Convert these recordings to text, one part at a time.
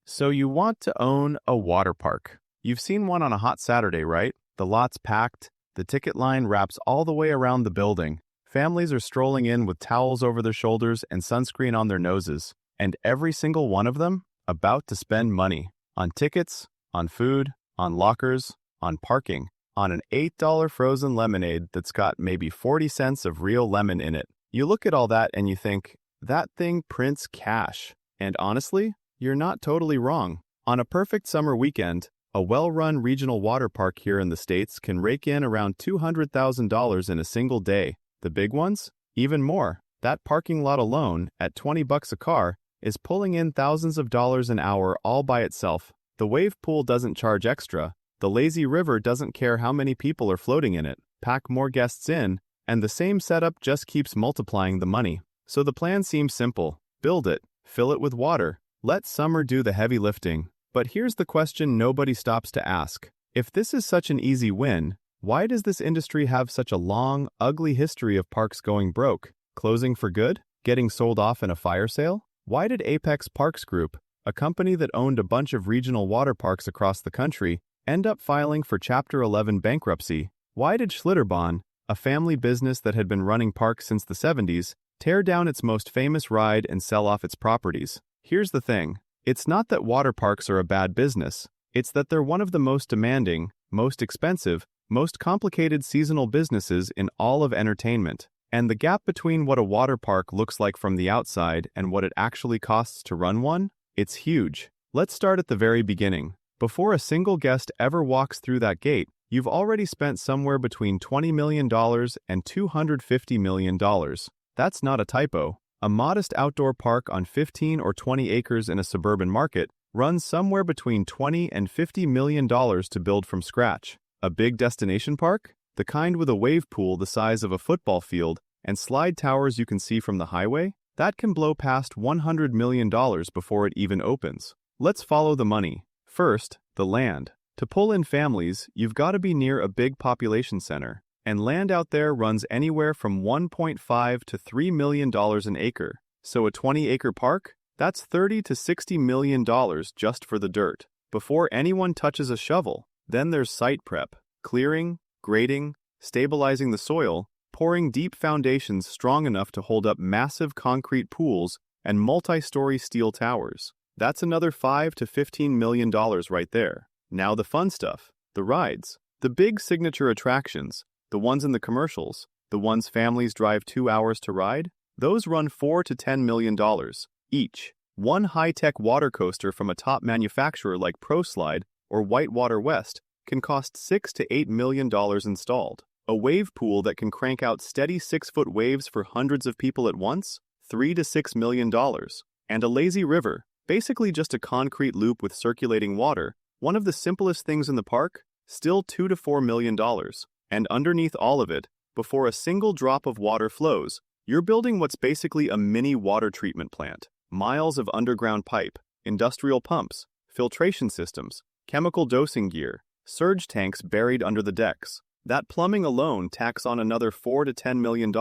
So you want to own a water park. You've seen one on a hot Saturday, right? The lot's packed, the ticket line wraps all the way around the building. Families are strolling in with towels over their shoulders and sunscreen on their noses. And every single one of them about to spend money on tickets, on food, on lockers, on parking, on an $8 frozen lemonade that's got maybe 40 cents of real lemon in it. You look at all that and you think, that thing prints cash. And honestly, you're not totally wrong. On a perfect summer weekend, a well-run regional water park here in the States can rake in around $200,000 in a single day. The big ones? Even more. That parking lot alone, at $20 a car, is pulling in thousands of dollars an hour all by itself. The wave pool doesn't charge extra. The lazy river doesn't care how many people are floating in it. Pack more guests in, and the same setup just keeps multiplying the money. So the plan seems simple. Build it, fill it with water, let summer do the heavy lifting. But here's the question nobody stops to ask. If this is such an easy win, why does this industry have such a long, ugly history of parks going broke, closing for good, getting sold off in a fire sale? Why did Apex Parks Group, a company that owned a bunch of regional water parks across the country, end up filing for Chapter 11 bankruptcy? Why did Schlitterbahn, a family business that had been running parks since the 70s, tear down its most famous ride and sell off its properties? Here's the thing. It's not that water parks are a bad business. It's that they're one of the most demanding, most expensive, most complicated seasonal businesses in all of entertainment. And the gap between what a water park looks like from the outside and what it actually costs to run one, it's huge. Let's start at the very beginning. Before a single guest ever walks through that gate, you've already spent somewhere between $20 million and $250 million. That's not a typo. A modest outdoor park on 15 or 20 acres in a suburban market runs somewhere between $20 and $50 million to build from scratch. A big destination park? The kind with a wave pool the size of a football field and slide towers you can see from the highway? That can blow past $100 million before it even opens. Let's follow the money. First, the land. To pull in families, you've got to be near a big population center. And land out there runs anywhere from $1.5 to $3 million an acre. So a 20-acre park? That's $30 to $60 million just for the dirt. Before anyone touches a shovel, then there's site prep, clearing, grading, stabilizing the soil, pouring deep foundations strong enough to hold up massive concrete pools and multi-story steel towers. That's another $5 to $15 million right there. Now the fun stuff, the rides, the big signature attractions, the ones in the commercials, the ones families drive 2 hours to ride, those run $4 to $10 million each. One high-tech water coaster from a top manufacturer like ProSlide or Whitewater West can cost $6 to $8 million installed. A wave pool that can crank out steady 6-foot waves for hundreds of people at once? $3 to $6 million. And a lazy river, basically just a concrete loop with circulating water, one of the simplest things in the park? Still $2 to $4 million. And underneath all of it, before a single drop of water flows, you're building what's basically a mini water treatment plant. Miles of underground pipe, industrial pumps, filtration systems, chemical dosing gear, surge tanks buried under the decks. That plumbing alone tacks on another $4 to $10 million.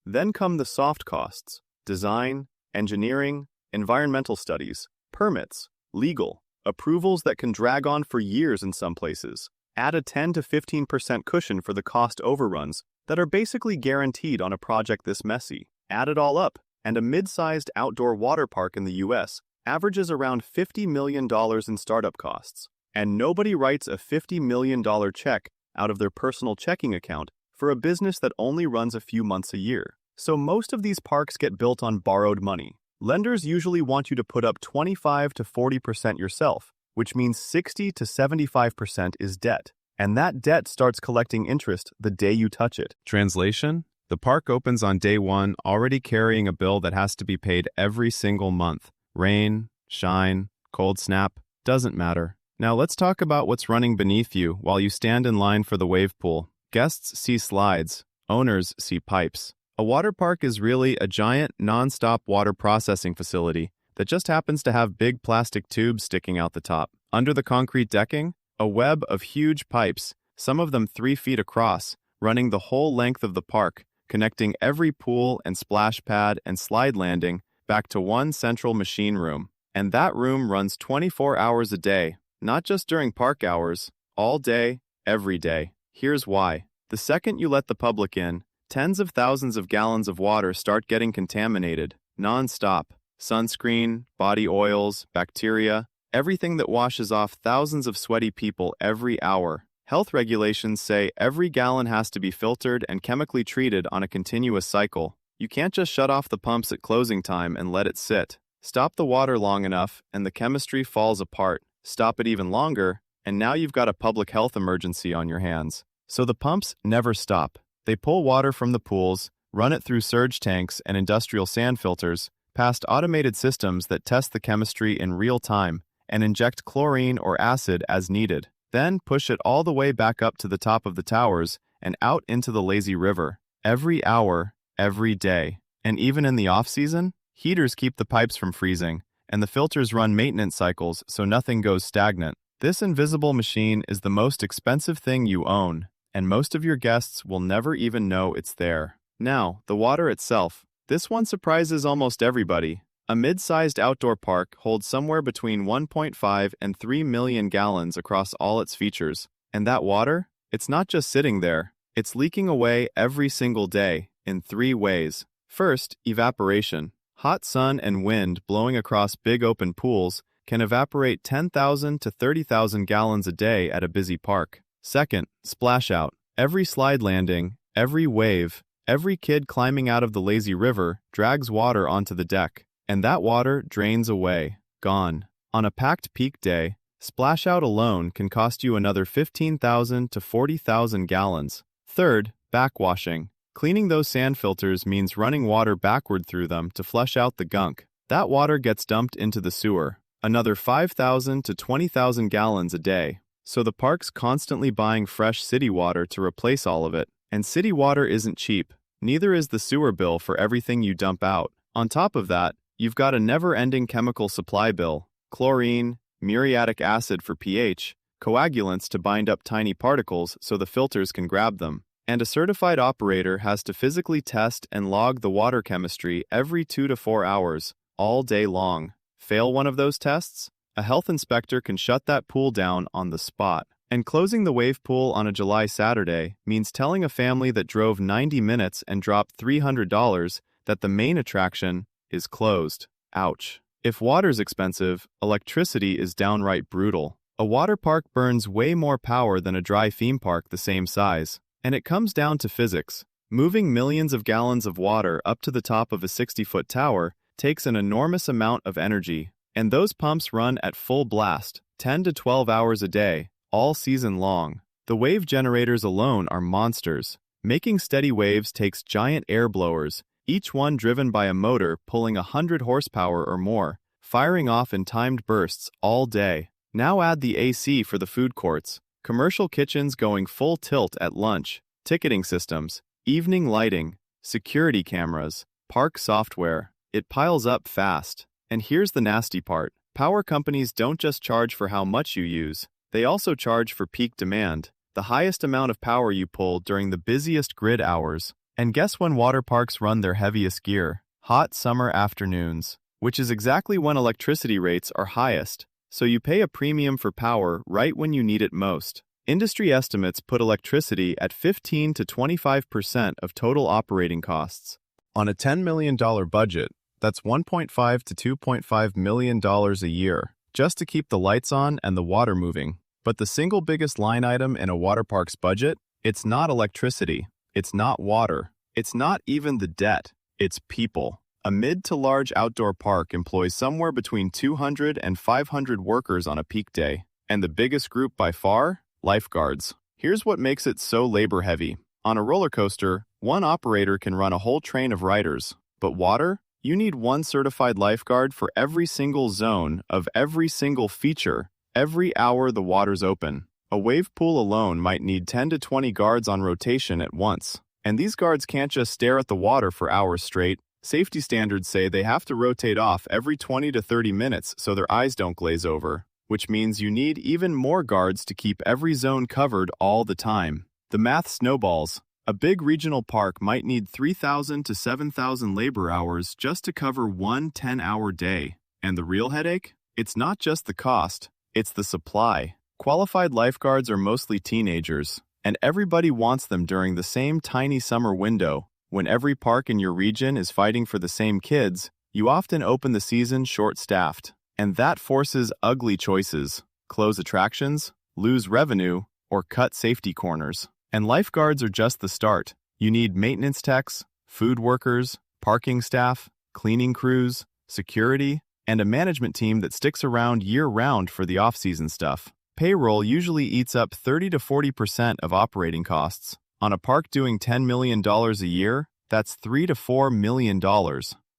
Then come the soft costs: design, engineering, environmental studies, permits, legal, approvals that can drag on for years in some places. Add a 10 to 15% cushion for the cost overruns that are basically guaranteed on a project this messy. Add it all up, and a mid-sized outdoor water park in the US averages around $50 million in startup costs. And nobody writes a $50 million check out of their personal checking account for a business that only runs a few months a year. So most of these parks get built on borrowed money. Lenders usually want you to put up 25 to 40% yourself, which means 60 to 75% is debt. And that debt starts collecting interest the day you touch it. Translation? The park opens on day one already carrying a bill that has to be paid every single month. Rain, shine, cold snap, doesn't matter. Now let's talk about what's running beneath you while you stand in line for the wave pool. Guests see slides, owners see pipes. A water park is really a giant, non-stop water processing facility that just happens to have big plastic tubes sticking out the top. Under the concrete decking, a web of huge pipes, some of them 3 feet across, running the whole length of the park, connecting every pool and splash pad and slide landing back to one central machine room. And that room runs 24 hours a day, not just during park hours, all day, every day. Here's why. The second you let the public in, tens of thousands of gallons of water start getting contaminated, non-stop. Sunscreen, body oils, bacteria, everything that washes off thousands of sweaty people every hour. Health regulations say every gallon has to be filtered and chemically treated on a continuous cycle. You can't just shut off the pumps at closing time and let it sit. Stop the water long enough and the chemistry falls apart. Stop it even longer, and now you've got a public health emergency on your hands. So the pumps never stop. They pull water from the pools, run it through surge tanks and industrial sand filters, past automated systems that test the chemistry in real time and inject chlorine or acid as needed. Then push it all the way back up to the top of the towers and out into the lazy river. Every hour, every day. And even in the off-season, heaters keep the pipes from freezing, and the filters run maintenance cycles so nothing goes stagnant. This invisible machine is the most expensive thing you own, and most of your guests will never even know it's there. Now, the water itself. This one surprises almost everybody. A mid-sized outdoor park holds somewhere between 1.5 and 3 million gallons across all its features. And that water? It's not just sitting there. It's leaking away every single day in 3 ways. First, evaporation. Hot sun and wind blowing across big open pools can evaporate 10,000 to 30,000 gallons a day at a busy park. Second, splash out. Every slide landing, every wave, every kid climbing out of the lazy river drags water onto the deck, and that water drains away, gone. On a packed peak day, splash out alone can cost you another 15,000 to 40,000 gallons. Third, backwashing. Cleaning those sand filters means running water backward through them to flush out the gunk. That water gets dumped into the sewer, another 5,000 to 20,000 gallons a day. So the park's constantly buying fresh city water to replace all of it. And city water isn't cheap. Neither is the sewer bill for everything you dump out. On top of that, you've got a never-ending chemical supply bill. Chlorine, muriatic acid for pH, coagulants to bind up tiny particles so the filters can grab them. And a certified operator has to physically test and log the water chemistry every 2 to 4 hours, all day long. Fail one of those tests? A health inspector can shut that pool down on the spot. And closing the wave pool on a July Saturday means telling a family that drove 90 minutes and dropped $300 that the main attraction is closed. Ouch. If water's expensive, electricity is downright brutal. A water park burns way more power than a dry theme park the same size. And it comes down to physics. Moving millions of gallons of water up to the top of a 60-foot tower takes an enormous amount of energy. And those pumps run at full blast, 10 to 12 hours a day, all season long. The wave generators alone are monsters. Making steady waves takes giant air blowers, each one driven by a motor pulling 100 horsepower or more, firing off in timed bursts all day. Now add the AC for the food courts, commercial kitchens going full tilt at lunch, ticketing systems, evening lighting, security cameras, park software. It piles up fast. And here's the nasty part. Power companies don't just charge for how much you use. They also charge for peak demand, the highest amount of power you pull during the busiest grid hours. And guess when water parks run their heaviest gear? Hot summer afternoons, which is exactly when electricity rates are highest. So you pay a premium for power right when you need it most. Industry estimates put electricity at 15 to 25% of total operating costs. On a $10 million budget, that's $1.5 to $2.5 million a year, just to keep the lights on and the water moving. But the single biggest line item in a water park's budget? It's not electricity. It's not water. It's not even the debt. It's people. A mid to large outdoor park employs somewhere between 200 and 500 workers on a peak day. And the biggest group by far? Lifeguards. Here's what makes it so labor-heavy. On a roller coaster, one operator can run a whole train of riders. But water? You need one certified lifeguard for every single zone of every single feature, every hour the water's open. A wave pool alone might need 10 to 20 guards on rotation at once. And these guards can't just stare at the water for hours straight. Safety standards say they have to rotate off every 20 to 30 minutes so their eyes don't glaze over, which means you need even more guards to keep every zone covered all the time. The math snowballs. A big regional park might need 3,000 to 7,000 labor hours just to cover one 10-hour day. And the real headache? It's not just the cost, it's the supply. Qualified lifeguards are mostly teenagers, and everybody wants them during the same tiny summer window. When every park in your region is fighting for the same kids, you often open the season short-staffed. And that forces ugly choices: close attractions, lose revenue, or cut safety corners. And lifeguards are just the start. You need maintenance techs, food workers, parking staff, cleaning crews, security, and a management team that sticks around year-round for the off-season stuff. Payroll usually eats up 30 to 40% of operating costs. On a park doing $10 million a year, that's $3 to $4 million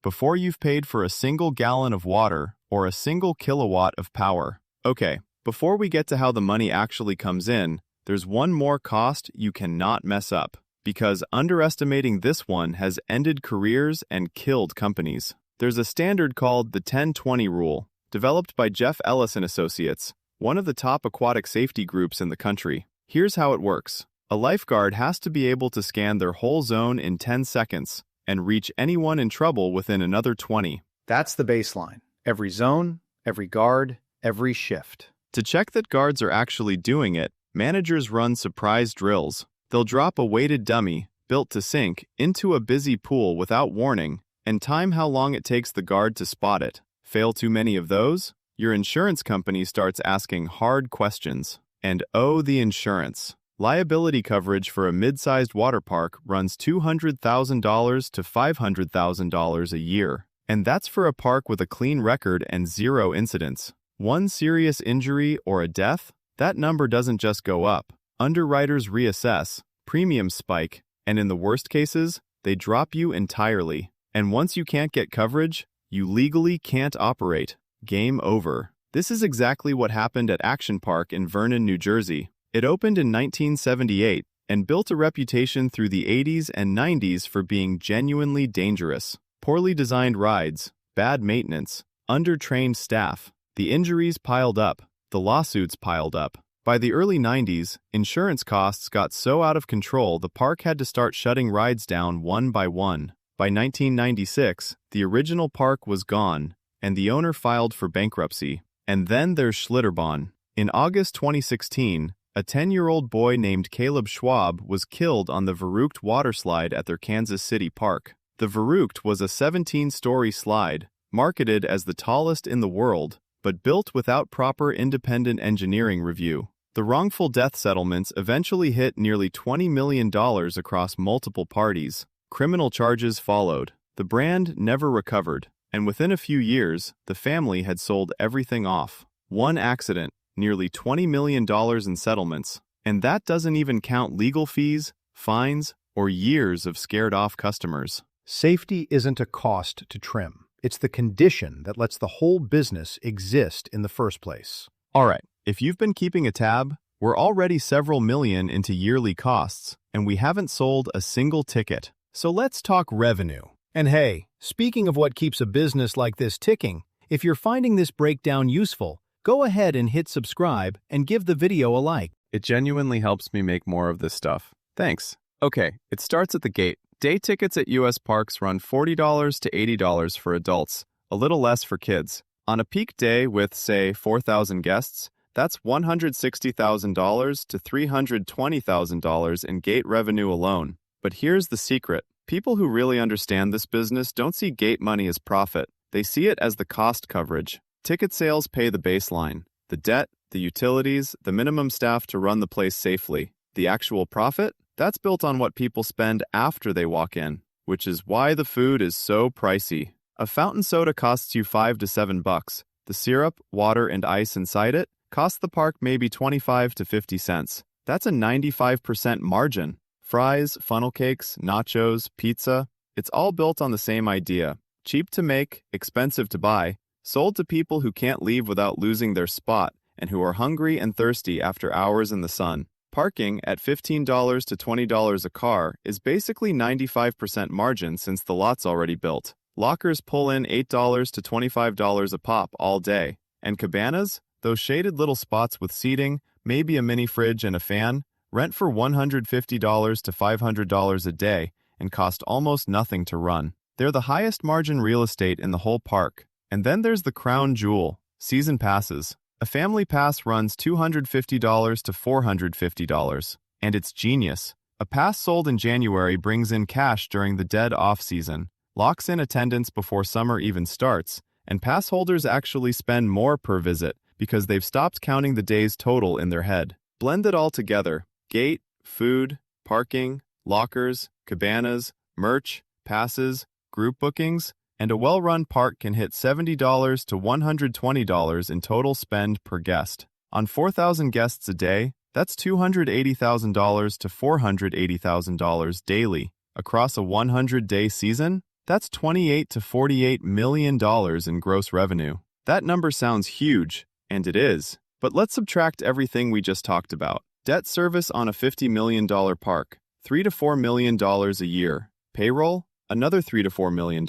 before you've paid for a single gallon of water or a single kilowatt of power. Okay, before we get to how the money actually comes in, there's one more cost you cannot mess up, because underestimating this one has ended careers and killed companies. There's a standard called the 10-20 rule, developed by Jeff Ellis and Associates, one of the top aquatic safety groups in the country. Here's how it works. A lifeguard has to be able to scan their whole zone in 10 seconds and reach anyone in trouble within another 20. That's the baseline. Every zone, every guard, every shift. To check that guards are actually doing it, managers run surprise drills. They'll drop a weighted dummy, built to sink, into a busy pool without warning, and time how long it takes the guard to spot it. Fail too many of those? Your insurance company starts asking hard questions. And oh, the insurance. Liability coverage for a mid-sized water park runs $200,000 to $500,000 a year. And that's for a park with a clean record and zero incidents. One serious injury or a death? That number doesn't just go up. Underwriters reassess, premiums spike, and in the worst cases, they drop you entirely. And once you can't get coverage, you legally can't operate. Game over. This is exactly what happened at Action Park in Vernon, New Jersey. It opened in 1978 and built a reputation through the 80s and 90s for being genuinely dangerous. Poorly designed rides, bad maintenance, under-trained staff. The injuries piled up. The lawsuits piled up. By the early 90s, insurance costs got so out of control the park had to start shutting rides down one by one. By 1996, the original park was gone, and the owner filed for bankruptcy. And then there's Schlitterbahn. In August 2016, a 10-year-old boy named Caleb Schwab was killed on the Verrückt water slide at their Kansas City park. The Verrückt was a 17-story slide, marketed as the tallest in the world, but built without proper independent engineering review. The wrongful death settlements eventually hit nearly $20 million across multiple parties. Criminal charges followed. The brand never recovered, and within a few years, the family had sold everything off. One accident, nearly $20 million in settlements, and that doesn't even count legal fees, fines, or years of scared-off customers. Safety isn't a cost to trim. It's the condition that lets the whole business exist in the first place. All right, if you've been keeping a tab, we're already several million into yearly costs, and we haven't sold a single ticket. So let's talk revenue. And hey, speaking of what keeps a business like this ticking, if you're finding this breakdown useful, go ahead and hit subscribe and give the video a like. It genuinely helps me make more of this stuff. Thanks. Okay, it starts at the gate. Day tickets at U.S. parks run $40 to $80 for adults, a little less for kids. On a peak day with, say, 4,000 guests, that's $160,000 to $320,000 in gate revenue alone. But here's the secret. People who really understand this business don't see gate money as profit. They see it as the cost coverage. Ticket sales pay the baseline. The debt, the utilities, the minimum staff to run the place safely. The actual profit? That's built on what people spend after they walk in, which is why the food is so pricey. A fountain soda costs you $5 to $7. The syrup, water, and ice inside it cost the park maybe 25 to 50 cents. That's a 95% margin. Fries, funnel cakes, nachos, pizza, it's all built on the same idea. Cheap to make, expensive to buy, sold to people who can't leave without losing their spot and who are hungry and thirsty after hours in the sun. Parking at $15 to $20 a car is basically 95% margin since the lot's already built. Lockers pull in $8 to $25 a pop all day. And cabanas, those shaded little spots with seating, maybe a mini fridge and a fan, rent for $150 to $500 a day and cost almost nothing to run. They're the highest margin real estate in the whole park. And then there's the crown jewel, season passes. A family pass runs $250 to $450, and it's genius. A pass sold in January brings in cash during the dead off-season, locks in attendance before summer even starts, and pass holders actually spend more per visit because they've stopped counting the days total in their head. Blend it all together: gate, food, parking, lockers, cabanas, merch, passes, group bookings, and a well-run park can hit $70 to $120 in total spend per guest. On 4,000 guests a day, that's $280,000 to $480,000 daily. Across a 100-day season, that's $28 to $48 million in gross revenue. That number sounds huge, and it is. But let's subtract everything we just talked about. Debt service on a $50 million park, $3 to $4 million a year. Payroll, another $3 to $4 million.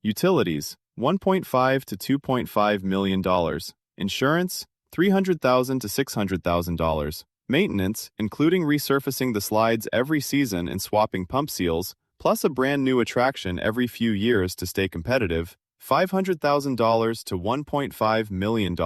Utilities, $1.5 to $2.5 million. Insurance, $300,000 to $600,000. Maintenance, including resurfacing the slides every season and swapping pump seals, plus a brand new attraction every few years to stay competitive, $500,000 to $1.5 million.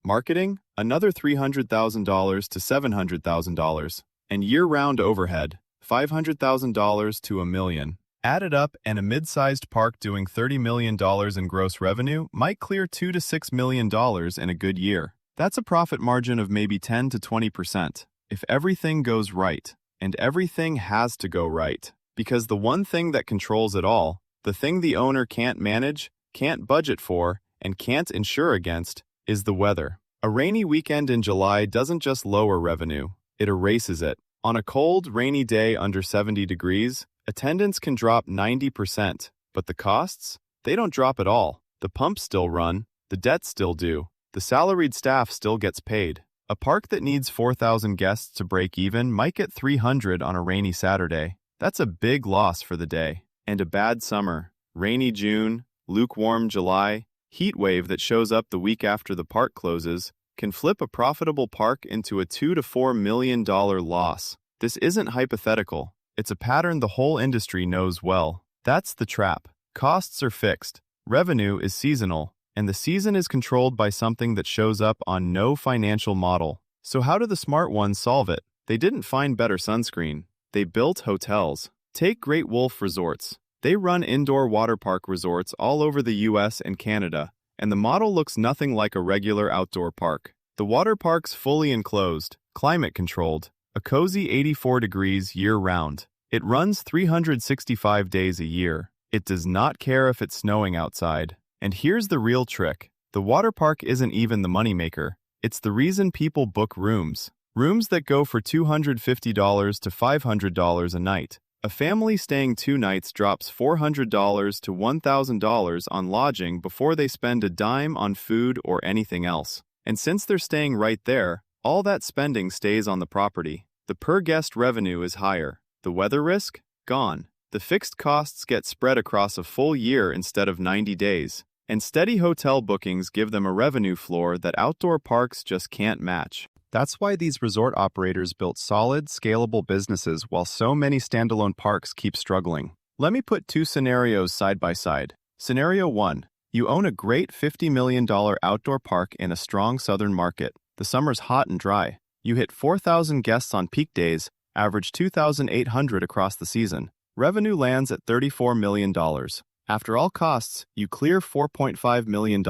Marketing, another $300,000 to $700,000. And year-round overhead, $500,000 to $1 million. Added up, and a mid-sized park doing $30 million in gross revenue might clear $2 to $6 million in a good year. That's a profit margin of maybe 10 to 20%, if everything goes right. And everything has to go right. Because the one thing that controls it all, the thing the owner can't manage, can't budget for, and can't insure against, is the weather. A rainy weekend in July doesn't just lower revenue, it erases it. On a cold, rainy day under 70 degrees, attendance can drop 90%, but the costs? They don't drop at all. The pumps still run, the debts still do, the salaried staff still gets paid. A park that needs 4,000 guests to break even might get 300 on a rainy Saturday. That's a big loss for the day. And a bad summer, rainy June, lukewarm July, heat wave that shows up the week after the park closes, can flip a profitable park into a $2 to $4 million loss. This isn't hypothetical. It's a pattern the whole industry knows well. That's the trap. Costs are fixed. Revenue is seasonal. And the season is controlled by something that shows up on no financial model. So how do the smart ones solve it? They didn't find better sunscreen. They built hotels. Take Great Wolf Resorts. They run indoor water park resorts all over the US and Canada, and the model looks nothing like a regular outdoor park. The water park's fully enclosed, climate-controlled, a cozy 84 degrees year-round. It runs 365 days a year. It does not care if it's snowing outside. And here's the real trick. The water park isn't even the moneymaker. It's the reason people book rooms. Rooms that go for $250 to $500 a night. A family staying 2 nights drops $400 to $1,000 on lodging before they spend a dime on food or anything else. And since they're staying right there, all that spending stays on the property. The per-guest revenue is higher. The weather risk? Gone. The fixed costs get spread across a full year instead of 90 days. And steady hotel bookings give them a revenue floor that outdoor parks just can't match. That's why these resort operators built solid, scalable businesses while so many standalone parks keep struggling. Let me put 2 scenarios side by side. Scenario 1. You own a great $50 million outdoor park in a strong southern market. The summer's hot and dry. You hit 4,000 guests on peak days, average 2,800 across the season. Revenue lands at $34 million. After all costs, you clear $4.5 million.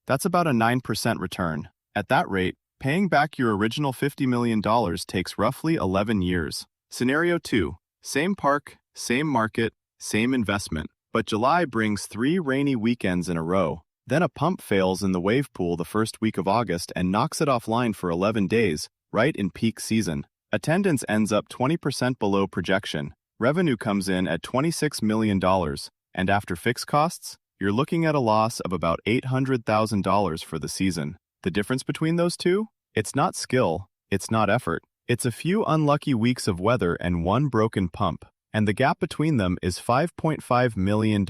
That's about a 9% return. At that rate, paying back your original $50 million takes roughly 11 years. Scenario 2. Same park, same market, same investment. But July brings 3 rainy weekends in a row. Then a pump fails in the wave pool the first week of August and knocks it offline for 11 days, right in peak season. Attendance ends up 20% below projection. Revenue comes in at $26 million. And after fixed costs, you're looking at a loss of about $800,000 for the season. The difference between those two? It's not skill, it's not effort. It's a few unlucky weeks of weather and 1 broken pump. And the gap between them is $5.5 million.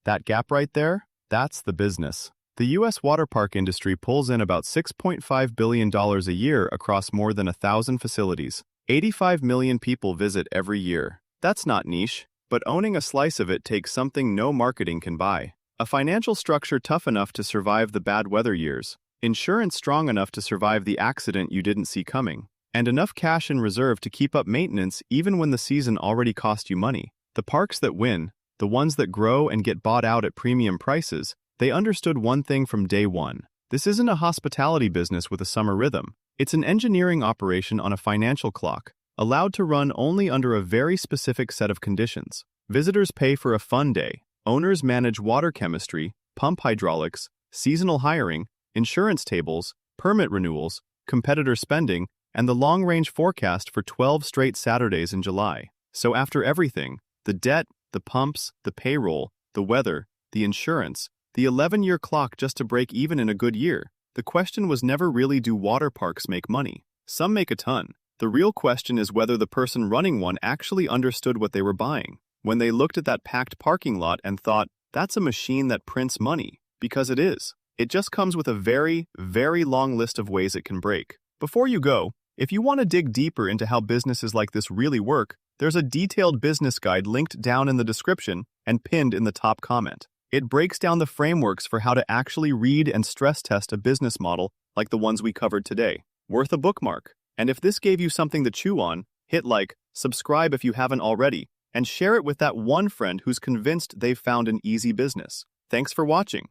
That gap right there? That's the business. The U.S. water park industry pulls in about $6.5 billion a year across more than 1,000 facilities. 85 million people visit every year. That's not niche. But owning a slice of it takes something no marketing can buy. A financial structure tough enough to survive the bad weather years, insurance strong enough to survive the accident you didn't see coming, and enough cash in reserve to keep up maintenance even when the season already cost you money. The parks that win, the ones that grow and get bought out at premium prices, they understood one thing from day one. This isn't a hospitality business with a summer rhythm. It's an engineering operation on a financial clock, allowed to run only under a very specific set of conditions. Visitors pay for a fun day. Owners manage water chemistry, pump hydraulics, seasonal hiring, insurance tables, permit renewals, competitor spending, and the long-range forecast for 12 straight Saturdays in July. So after everything, the debt, the pumps, the payroll, the weather, the insurance, the 11-year clock just to break even in a good year, the question was never really do water parks make money. Some make a ton. The real question is whether the person running one actually understood what they were buying. When they looked at that packed parking lot and thought, that's a machine that prints money, because it is. It just comes with a very, very long list of ways it can break. Before you go, if you want to dig deeper into how businesses like this really work, there's a detailed business guide linked down in the description and pinned in the top comment. It breaks down the frameworks for how to actually read and stress test a business model like the ones we covered today. Worth a bookmark. And if this gave you something to chew on, hit like, subscribe if you haven't already, and share it with that one friend who's convinced they've found an easy business. Thanks for watching.